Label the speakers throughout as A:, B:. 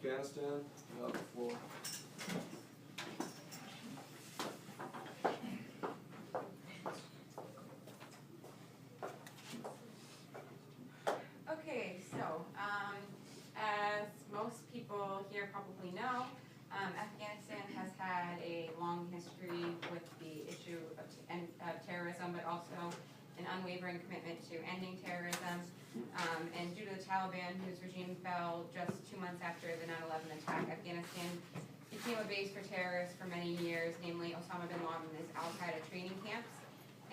A: Afghanistan, you have the floor.
B: Okay, so as most people here probably know, Afghanistan has had a long history with the issue of terrorism, but also an unwavering commitment to ending terrorism. And due to the Taliban, whose regime fell just 2 months after the 9/11 attack, Afghanistan became a base for terrorists for many years, namely Osama bin Laden's al-Qaeda training camps.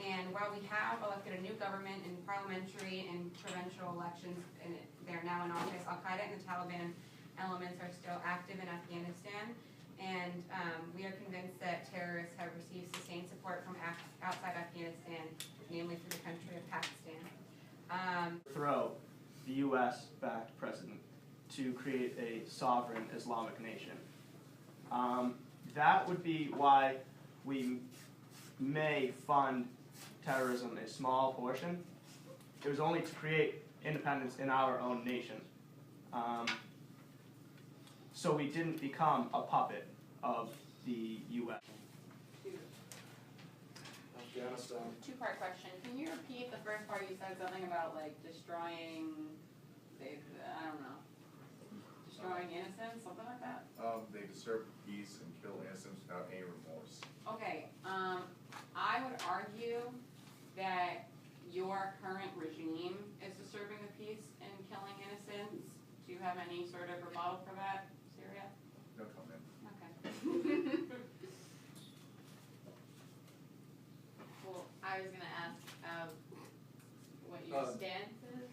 B: And while we have elected a new government in parliamentary and provincial elections, and they're now in office, al-Qaeda and the Taliban elements are still active in Afghanistan. And we are convinced that terrorists have received sustained support from outside Afghanistan, namely from the country of Pakistan.
C: Throw the U.S.-backed president to create a sovereign Islamic nation. That would be why we may fund terrorism a small portion. It was only to create independence in our own nation. So we didn't become a puppet of the U.S.
A: Afghanistan.
B: Two-part question. Can you repeat the first part? You said something about like destroying, I don't know, destroying innocents, something like that?
D: They disturb peace and kill innocents without any remorse.
B: Okay, I would argue that your current regime is disturbing the peace and killing innocents. Do you have any sort of rebuttal for that, Syria?
D: No comment.
B: Okay.
E: Well, I was going to ask what your stance is.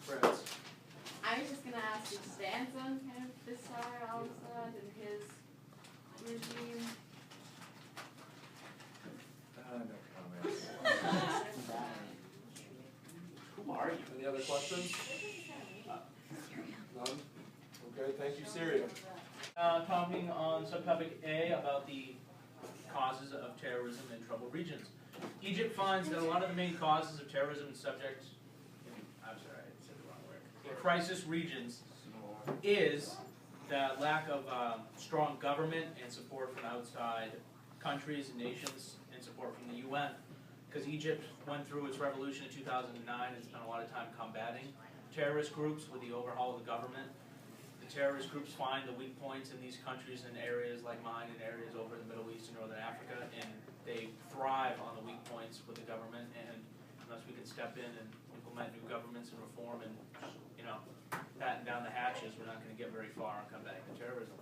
A: France.
E: I was just going to ask your stance on kind of Bashar al-Assad and his regime.
D: No comment.
C: Who are you?
A: Any other questions? None? Okay, thank you, Syria.
F: Talking on subtopic A about the causes of terrorism in troubled regions. Egypt finds that a lot of the main causes of terrorism in I'm sorry, I said the wrong word. In crisis regions is the lack of strong government and support from outside countries and nations and support from the UN. Because Egypt went through its revolution in 2009 and spent a lot of time combating terrorist groups with the overhaul of the government. The terrorist groups find the weak points in these countries and areas like mine and areas over in the Middle East and Northern Africa, and they thrive on the weak points with the government, and unless we can step in and implement new governments and reform and, batten down the hatches, we're not going to get very far on combating the terrorism.